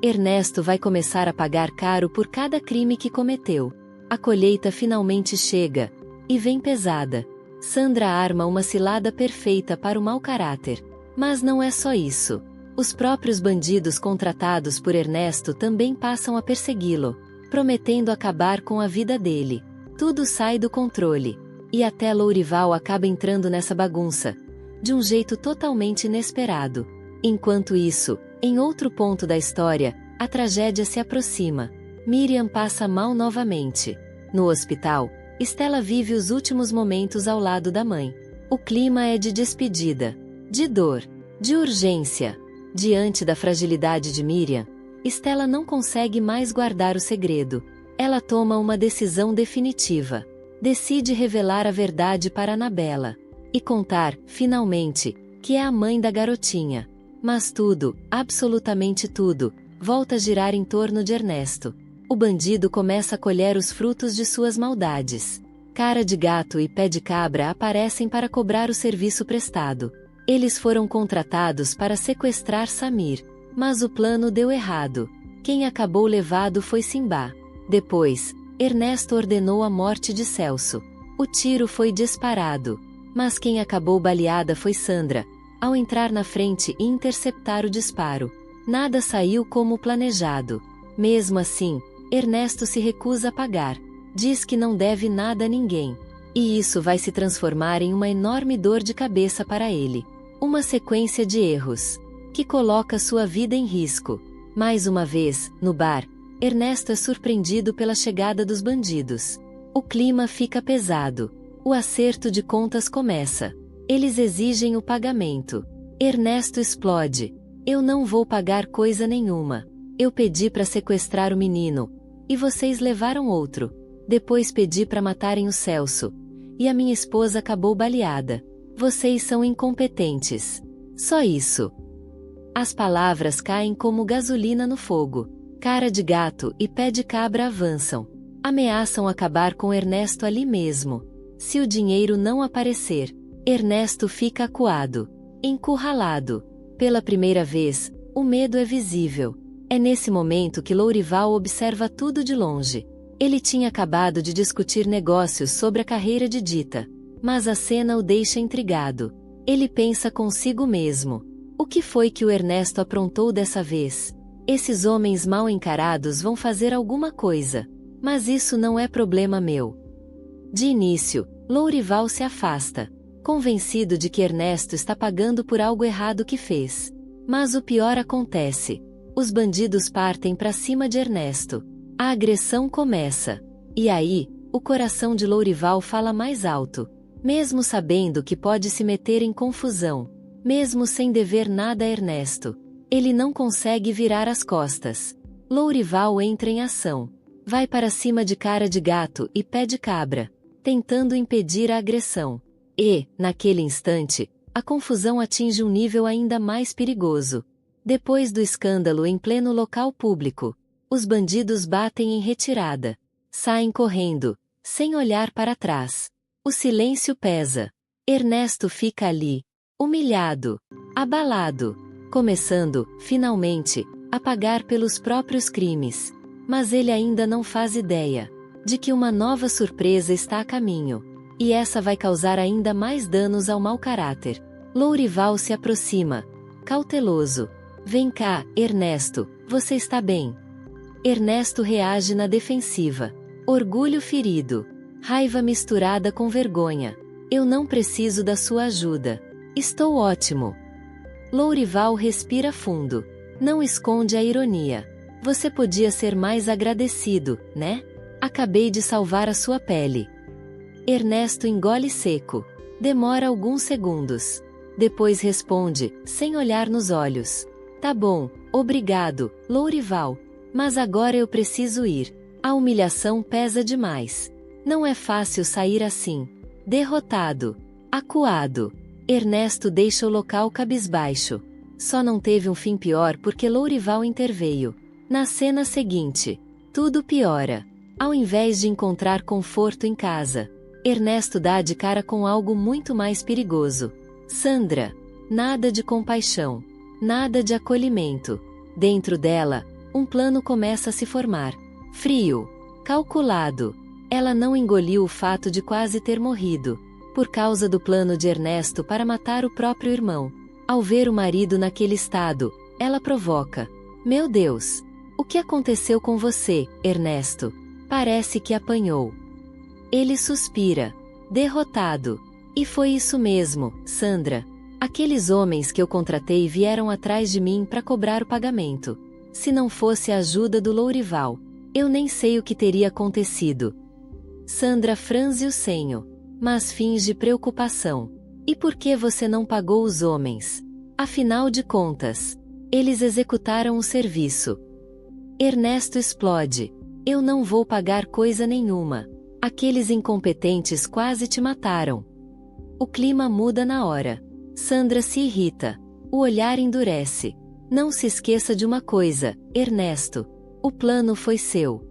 Ernesto vai começar a pagar caro por cada crime que cometeu. A colheita finalmente chega. E vem pesada. Sandra arma uma cilada perfeita para o mau caráter. Mas não é só isso. Os próprios bandidos contratados por Ernesto também passam a persegui-lo, prometendo acabar com a vida dele. Tudo sai do controle. E até Lourival acaba entrando nessa bagunça, de um jeito totalmente inesperado. Enquanto isso, em outro ponto da história, a tragédia se aproxima. Miriam passa mal novamente. No hospital, Stella vive os últimos momentos ao lado da mãe. O clima é de despedida, de dor, de urgência. Diante da fragilidade de Miriam, Stella não consegue mais guardar o segredo. Ela toma uma decisão definitiva. Decide revelar a verdade para Anabela. E contar, finalmente, que é a mãe da garotinha. Mas tudo, absolutamente tudo, volta a girar em torno de Ernesto. O bandido começa a colher os frutos de suas maldades. Cara de Gato e Pé de Cabra aparecem para cobrar o serviço prestado. Eles foram contratados para sequestrar Samir. Mas o plano deu errado. Quem acabou levado foi Simba. Depois, Ernesto ordenou a morte de Celso. O tiro foi disparado. Mas quem acabou baleada foi Sandra, ao entrar na frente e interceptar o disparo. Nada saiu como planejado. Mesmo assim, Ernesto se recusa a pagar. Diz que não deve nada a ninguém. E isso vai se transformar em uma enorme dor de cabeça para ele. Uma sequência de erros, que coloca sua vida em risco. Mais uma vez, no bar, Ernesto é surpreendido pela chegada dos bandidos. O clima fica pesado. O acerto de contas começa. Eles exigem o pagamento. Ernesto explode. Eu não vou pagar coisa nenhuma. Eu pedi para sequestrar o menino. E vocês levaram outro. Depois pedi para matarem o Celso. E a minha esposa acabou baleada. Vocês são incompetentes. Só isso. As palavras caem como gasolina no fogo. Cara de Gato e Pé de Cabra avançam. Ameaçam acabar com Ernesto ali mesmo. Se o dinheiro não aparecer, Ernesto fica acuado, encurralado. Pela primeira vez, o medo é visível. É nesse momento que Lourival observa tudo de longe. Ele tinha acabado de discutir negócios sobre a carreira de Dita. Mas a cena o deixa intrigado. Ele pensa consigo mesmo. O que foi que o Ernesto aprontou dessa vez? Esses homens mal encarados vão fazer alguma coisa. Mas isso não é problema meu. De início, Lourival se afasta, convencido de que Ernesto está pagando por algo errado que fez. Mas o pior acontece. Os bandidos partem para cima de Ernesto. A agressão começa. E aí, o coração de Lourival fala mais alto. Mesmo sabendo que pode se meter em confusão. Mesmo sem dever nada a Ernesto. Ele não consegue virar as costas. Lourival entra em ação. Vai para cima de Cara de Gato e Pé de Cabra, tentando impedir a agressão. E, naquele instante, a confusão atinge um nível ainda mais perigoso. Depois do escândalo em pleno local público, os bandidos batem em retirada. Saem correndo, sem olhar para trás. O silêncio pesa. Ernesto fica ali, humilhado, abalado, começando, finalmente, a pagar pelos próprios crimes. Mas ele ainda não faz ideia de que uma nova surpresa está a caminho. E essa vai causar ainda mais danos ao mau caráter. Lourival se aproxima, cauteloso. Vem cá, Ernesto, você está bem? Ernesto reage na defensiva. Orgulho ferido. Raiva misturada com vergonha. Eu não preciso da sua ajuda. Estou ótimo. Lourival respira fundo. Não esconde a ironia. Você podia ser mais agradecido, né? Acabei de salvar a sua pele. Ernesto engole seco. Demora alguns segundos. Depois responde, sem olhar nos olhos. Tá bom, obrigado, Lourival. Mas agora eu preciso ir. A humilhação pesa demais. Não é fácil sair assim. Derrotado. Acuado. Ernesto deixa o local cabisbaixo. Só não teve um fim pior porque Lourival interveio. Na cena seguinte, tudo piora. Ao invés de encontrar conforto em casa, Ernesto dá de cara com algo muito mais perigoso. Sandra. Nada de compaixão. Nada de acolhimento. Dentro dela, Um plano começa a se formar. Frio. Calculado. Ela não engoliu o fato de quase ter morrido, por causa do plano de Ernesto para matar o próprio irmão. Ao ver o marido naquele estado, ela provoca. Meu Deus! O que aconteceu com você, Ernesto? Parece que apanhou. Ele suspira. Derrotado. E foi isso mesmo, Sandra. Aqueles homens que eu contratei vieram atrás de mim para cobrar o pagamento. Se não fosse a ajuda do Lourival, eu nem sei o que teria acontecido. Sandra franze o senho, mas finge preocupação. E por que você não pagou os homens? Afinal de contas, eles executaram o serviço. Ernesto explode. Eu não vou pagar coisa nenhuma. Aqueles incompetentes quase te mataram. O clima muda na hora. Sandra se irrita. O olhar endurece. Não se esqueça de uma coisa, Ernesto. O plano foi seu.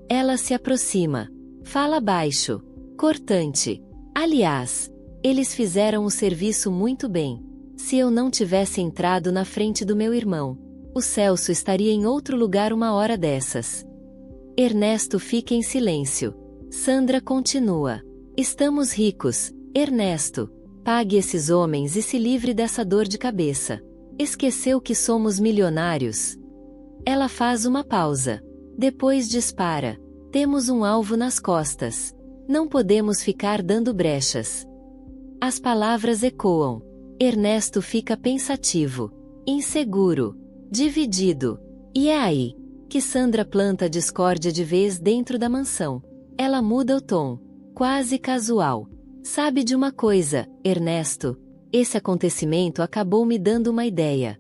Ela se aproxima. Fala baixo. Cortante. Aliás, eles fizeram o serviço muito bem. Se eu não tivesse entrado na frente do meu irmão, o Celso estaria em outro lugar uma hora dessas. Ernesto fica em silêncio. Sandra continua. Estamos ricos, Ernesto. Pague esses homens e se livre dessa dor de cabeça. Esqueceu que somos milionários? Ela faz uma pausa. Depois dispara. Temos um alvo nas costas. Não podemos ficar dando brechas. As palavras ecoam. Ernesto fica pensativo, inseguro, dividido. E é aí que Sandra planta discórdia de vez dentro da mansão. Ela muda o tom, quase casual. Sabe de uma coisa, Ernesto? Esse acontecimento acabou me dando uma ideia.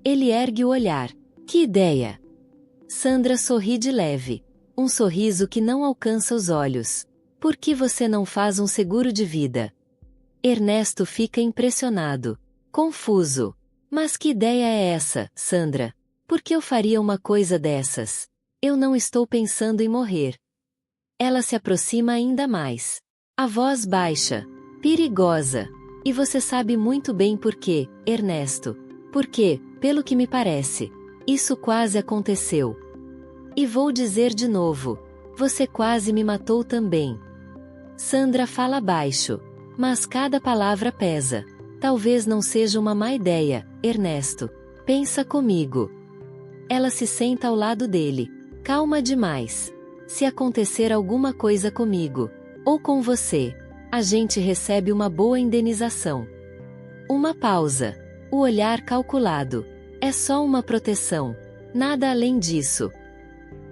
Ele ergue o olhar. Que ideia? Sandra sorri de leve. Um sorriso que não alcança os olhos. Por que você não faz um seguro de vida? Ernesto fica impressionado. Confuso. Mas que ideia é essa, Sandra? Por que eu faria uma coisa dessas? Eu não estou pensando em morrer. Ela se aproxima ainda mais. A voz baixa. Perigosa. E você sabe muito bem por quê, Ernesto. Porque, pelo que me parece, isso quase aconteceu. E vou dizer de novo. Você quase me matou também. Sandra fala baixo. Mas cada palavra pesa. Talvez não seja uma má ideia, Ernesto. Pensa comigo. Ela se senta ao lado dele. Calma demais. Se acontecer alguma coisa comigo, ou com você, a gente recebe uma boa indenização. Uma pausa. O olhar calculado. É só uma proteção. Nada além disso.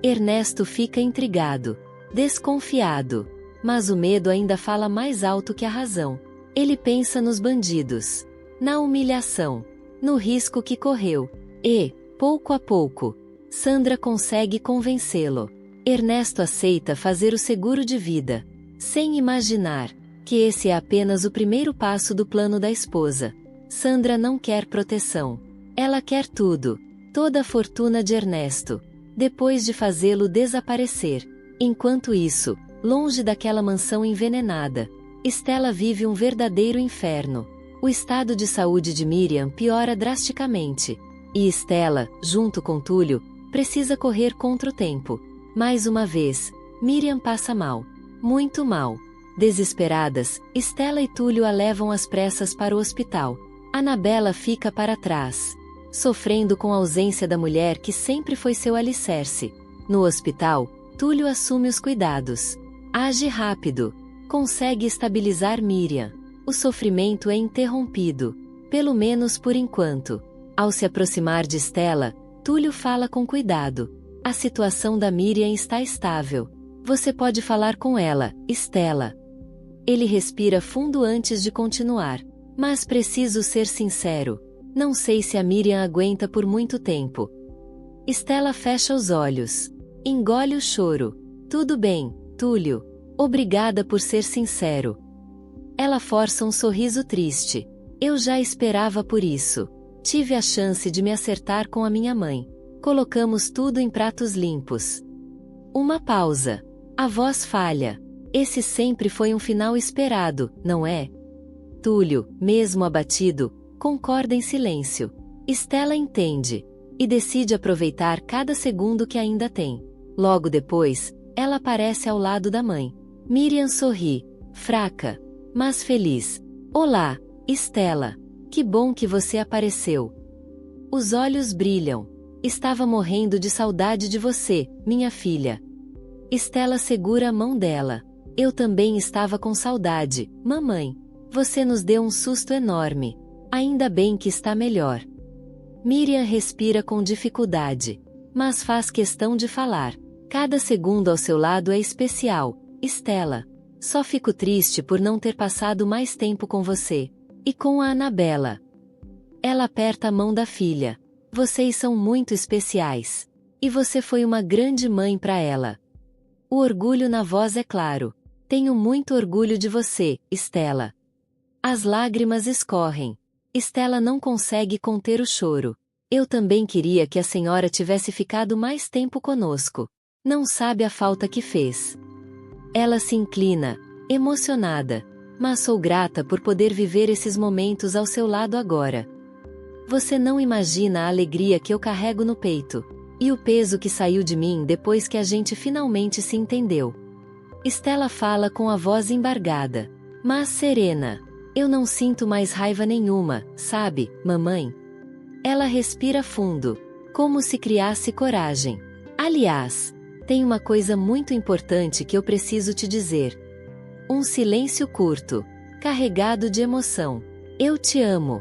Ernesto fica intrigado. Desconfiado. Mas o medo ainda fala mais alto que a razão. Ele pensa nos bandidos. Na humilhação. No risco que correu. E, pouco a pouco, Sandra consegue convencê-lo. Ernesto aceita fazer o seguro de vida. Sem imaginar que esse é apenas o primeiro passo do plano da esposa. Sandra não quer proteção. Ela quer tudo. Toda a fortuna de Ernesto. Depois de fazê-lo desaparecer. Enquanto isso, longe daquela mansão envenenada, Stella vive um verdadeiro inferno. O estado de saúde de Miriam piora drasticamente. E Stella, junto com Túlio, precisa correr contra o tempo. Mais uma vez, Miriam passa mal. Muito mal. Desesperadas, Stella e Túlio a levam às pressas para o hospital. Anabela fica para trás, sofrendo com a ausência da mulher que sempre foi seu alicerce. No hospital, Túlio assume os cuidados. Age rápido. Consegue estabilizar Miriam. O sofrimento é interrompido. Pelo menos por enquanto. Ao se aproximar de Stella, Túlio fala com cuidado. A situação da Miriam está estável. Você pode falar com ela, Stella. Ele respira fundo antes de continuar. Mas preciso ser sincero. Não sei se a Miriam aguenta por muito tempo. Stella fecha os olhos. Engole o choro. Tudo bem, Túlio. Obrigada por ser sincero. Ela força um sorriso triste. Eu já esperava por isso. Tive a chance de me acertar com a minha mãe. Colocamos tudo em pratos limpos. Uma pausa. A voz falha. Esse sempre foi um final esperado, não é? Túlio, mesmo abatido, concorda em silêncio. Stella entende. e decide aproveitar cada segundo que ainda tem. Logo depois, ela aparece ao lado da mãe. Miriam sorri, fraca, mas feliz. Olá, Stella. Que bom que você apareceu. Os olhos brilham. Estava morrendo de saudade de você, minha filha. Stella segura a mão dela. Eu também estava com saudade, mamãe. Você nos deu um susto enorme. Ainda bem que está melhor. Miriam respira com dificuldade, mas faz questão de falar. Cada segundo ao seu lado é especial, Stella. Só fico triste por não ter passado mais tempo com você. E com a Annabella. Ela aperta a mão da filha. Vocês são muito especiais. E você foi uma grande mãe para ela. O orgulho na voz é claro. Tenho muito orgulho de você, Stella. As lágrimas escorrem. Stella não consegue conter o choro. Eu também queria que a senhora tivesse ficado mais tempo conosco. Não sabe a falta que fez. Ela se inclina, emocionada. Mas sou grata por poder viver esses momentos ao seu lado agora. Você não imagina a alegria que eu carrego no peito. E o peso que saiu de mim depois que a gente finalmente se entendeu. Stella fala com a voz embargada. Mas serena. Eu não sinto mais raiva nenhuma, sabe, mamãe? Ela respira fundo, como se criasse coragem. Aliás, tem uma coisa muito importante que eu preciso te dizer. Um silêncio curto, carregado de emoção. Eu te amo.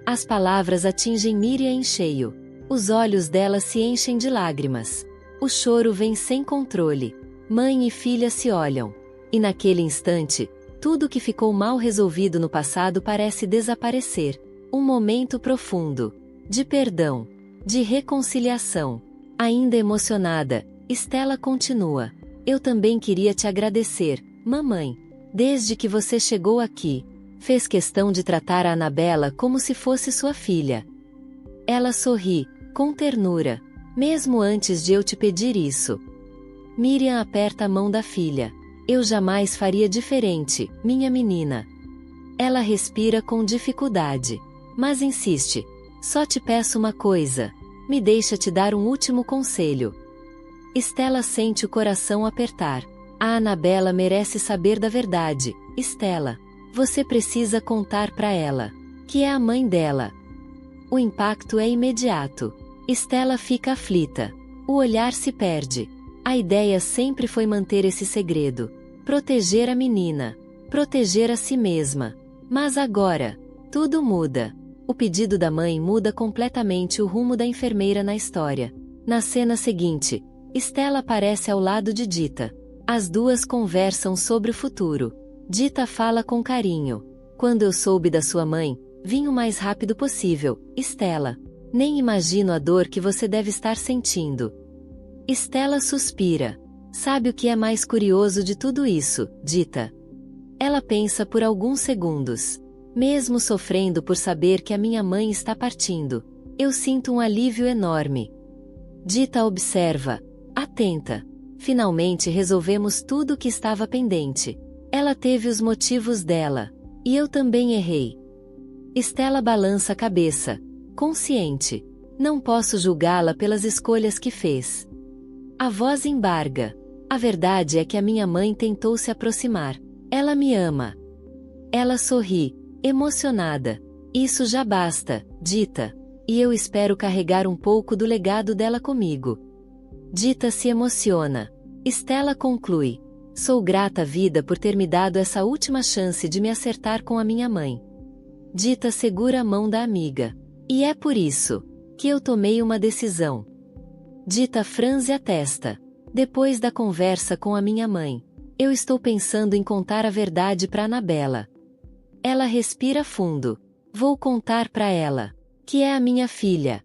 As palavras atingem Miriam em cheio. Os olhos dela se enchem de lágrimas. O choro vem sem controle. Mãe e filha se olham. E naquele instante, tudo que ficou mal resolvido no passado parece desaparecer. Um momento profundo. De perdão. De reconciliação. Ainda emocionada, Stella continua. Eu também queria te agradecer, mamãe. Desde que você chegou aqui, fez questão de tratar a Annabella como se fosse sua filha. Ela sorri, com ternura, mesmo antes de eu te pedir isso. Miriam aperta a mão da filha. Eu jamais faria diferente, minha menina. Ela respira com dificuldade, mas insiste. Só te peço uma coisa. Me deixa te dar um último conselho. Stella sente o coração apertar. A Annabella merece saber da verdade. Stella, você precisa contar para ela, que é a mãe dela. O impacto é imediato. Stella fica aflita. O olhar se perde. A ideia sempre foi manter esse segredo. Proteger a menina. Proteger a si mesma. Mas agora, tudo muda. O pedido da mãe muda completamente o rumo da enfermeira na história. Na cena seguinte, Stella aparece ao lado de Dita. As duas conversam sobre o futuro. Dita fala com carinho. Quando eu soube da sua mãe, vim o mais rápido possível, Stella. Nem imagino a dor que você deve estar sentindo. Stella suspira. Sabe o que é mais curioso de tudo isso, Dita? Ela pensa por alguns segundos. Mesmo sofrendo por saber que a minha mãe está partindo, eu sinto um alívio enorme. Dita observa, atenta. Finalmente resolvemos tudo o que estava pendente. Ela teve os motivos dela. E eu também errei. Stella balança a cabeça, consciente. Não posso julgá-la pelas escolhas que fez. A voz embarga. A verdade é que a minha mãe tentou se aproximar. Ela me ama. Ela sorri, emocionada. Isso já basta, Dita. E eu espero carregar um pouco do legado dela comigo. Dita se emociona. Stella conclui. Sou grata à vida por ter me dado essa última chance de me acertar com a minha mãe. Dita segura a mão da amiga. E é por isso que eu tomei uma decisão. Dita franze a testa. Depois da conversa com a minha mãe, eu estou pensando em contar a verdade para Annabella. Ela respira fundo. Vou contar para ela, que é a minha filha.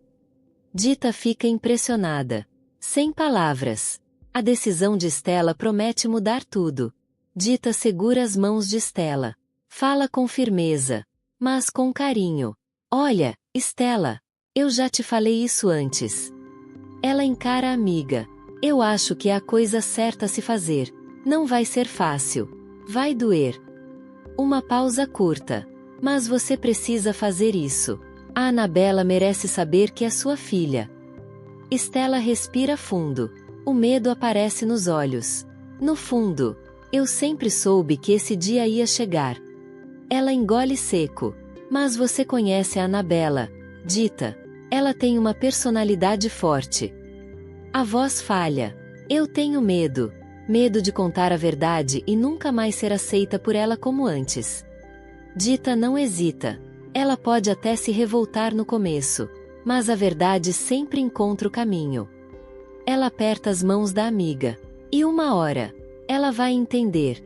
Dita fica impressionada. Sem palavras. A decisão de Stella promete mudar tudo. Dita segura as mãos de Stella. Fala com firmeza, mas com carinho. Olha, Stella, eu já te falei isso antes. Ela encara a amiga. Eu acho que é a coisa certa a se fazer. Não vai ser fácil. Vai doer. Uma pausa curta. Mas você precisa fazer isso. A Annabella merece saber que é sua filha. Estela respira fundo. O medo aparece nos olhos. No fundo, eu sempre soube que esse dia ia chegar. Ela engole seco. Mas você conhece a Anabela, Dita. Ela tem uma personalidade forte. A voz falha. Eu tenho medo. Medo de contar a verdade e nunca mais ser aceita por ela como antes. Dita não hesita. Ela pode até se revoltar no começo, mas a verdade sempre encontra o caminho. Ela aperta as mãos da amiga. E uma hora, ela vai entender.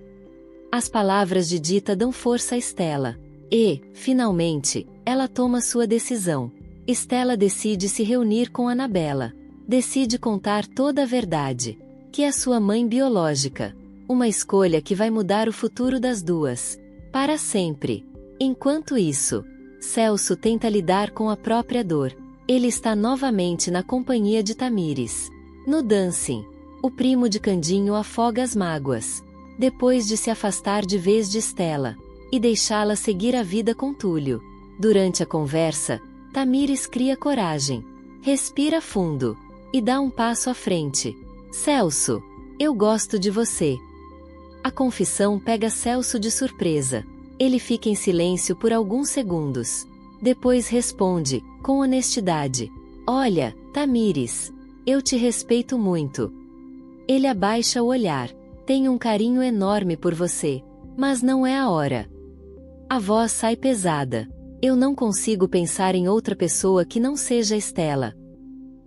As palavras de Dita dão força a Estela. E, finalmente, ela toma sua decisão. Estela decide se reunir com Anabela. Decide contar toda a verdade. Que é sua mãe biológica. Uma escolha que vai mudar o futuro das duas. Para sempre. Enquanto isso, Celso tenta lidar com a própria dor. Ele está novamente na companhia de Tamires. No dancing, o primo de Candinho afoga as mágoas. Depois de se afastar de vez de Estela e deixá-la seguir a vida com Túlio. Durante a conversa, Tamires cria coragem. Respira fundo. E dá um passo à frente. Celso, eu gosto de você. A confissão pega Celso de surpresa. Ele fica em silêncio por alguns segundos. Depois responde, com honestidade. Olha, Tamires, eu te respeito muito. Ele abaixa o olhar. Tenho um carinho enorme por você. Mas não é a hora. A voz sai pesada. Eu não consigo pensar em outra pessoa que não seja Estela.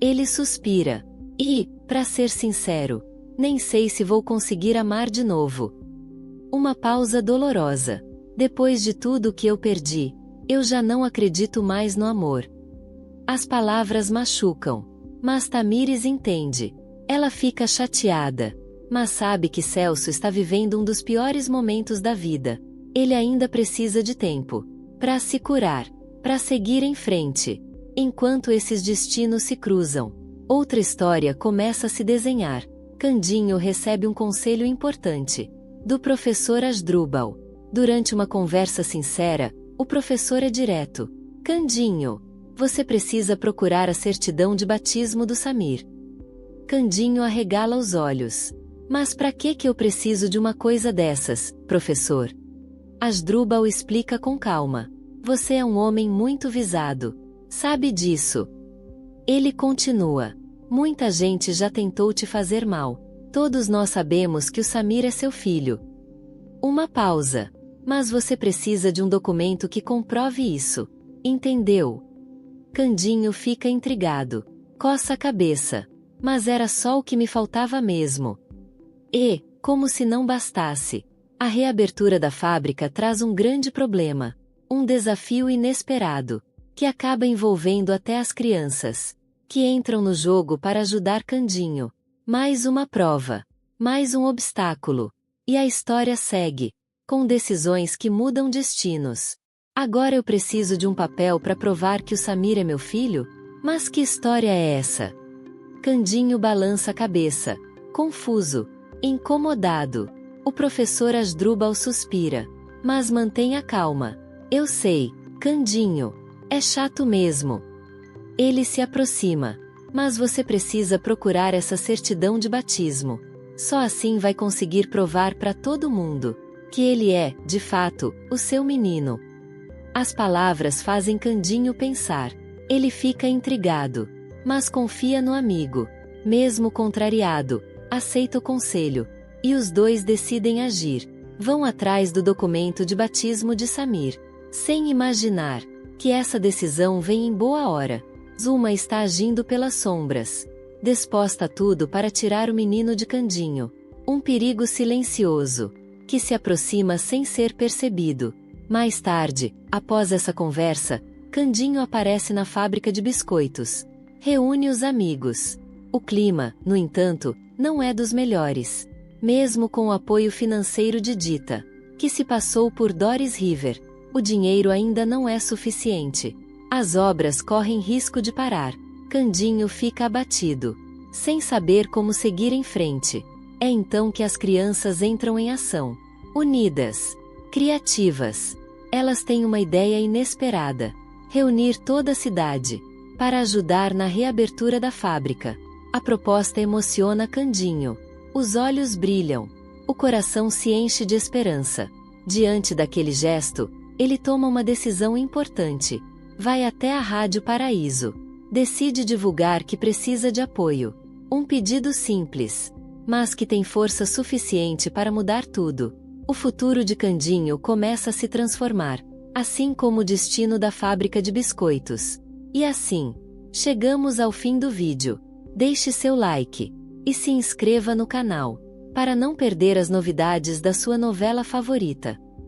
Ele suspira. E, para ser sincero, nem sei se vou conseguir amar de novo. Uma pausa dolorosa. Depois de tudo que eu perdi, eu já não acredito mais no amor. As palavras machucam. Mas Tamires entende. Ela fica chateada. Mas sabe que Celso está vivendo um dos piores momentos da vida. Ele ainda precisa de tempo. Para se curar. Para seguir em frente. Enquanto esses destinos se cruzam, outra história começa a se desenhar. Candinho recebe um conselho importante. Do professor Asdrúbal. Durante uma conversa sincera, o professor é direto. Candinho, você precisa procurar a certidão de batismo do Samir. Candinho arregala os olhos. Mas para que eu preciso de uma coisa dessas, professor? Asdrúbal explica com calma. Você é um homem muito visado. Sabe disso. Ele continua. Muita gente já tentou te fazer mal. Todos nós sabemos que o Samir é seu filho. Uma pausa. Mas você precisa de um documento que comprove isso. Entendeu? Candinho fica intrigado. Coça a cabeça. Mas era só o que me faltava mesmo. E, como se não bastasse, a reabertura da fábrica traz um grande problema. Um desafio inesperado. Que acaba envolvendo até as crianças. Que entram no jogo para ajudar Candinho. Mais uma prova. Mais um obstáculo. E a história segue. Com decisões que mudam destinos. Agora eu preciso de um papel para provar que o Samir é meu filho? Mas que história é essa? Candinho balança a cabeça. Confuso. Incomodado. O professor Asdrúbal suspira. Mas mantenha calma. Eu sei, Candinho. É chato mesmo. Ele se aproxima. Mas você precisa procurar essa certidão de batismo. Só assim vai conseguir provar para todo mundo que ele é, de fato, o seu menino. As palavras fazem Candinho pensar. Ele fica intrigado. Mas confia no amigo. Mesmo contrariado, aceita o conselho. E os dois decidem agir. Vão atrás do documento de batismo de Samir. Sem imaginar que essa decisão vem em boa hora. Zuma está agindo pelas sombras. Disposta a tudo para tirar o menino de Candinho. Um perigo silencioso. Que se aproxima sem ser percebido. Mais tarde, após essa conversa, Candinho aparece na fábrica de biscoitos. Reúne os amigos. O clima, no entanto, não é dos melhores. Mesmo com o apoio financeiro de Dita, que se passou por Doris River, o dinheiro ainda não é suficiente. As obras correm risco de parar. Candinho fica abatido, sem saber como seguir em frente. É então que as crianças entram em ação. Unidas, criativas. Elas têm uma ideia inesperada. Reunir toda a cidade para ajudar na reabertura da fábrica. A proposta emociona Candinho. Os olhos brilham. O coração se enche de esperança. Diante daquele gesto, ele toma uma decisão importante. Vai até a Rádio Paraíso. Decide divulgar que precisa de apoio. Um pedido simples, mas que tem força suficiente para mudar tudo. O futuro de Candinho começa a se transformar, assim como o destino da fábrica de biscoitos. E assim, chegamos ao fim do vídeo. Deixe seu like e se inscreva no canal para não perder as novidades da sua novela favorita.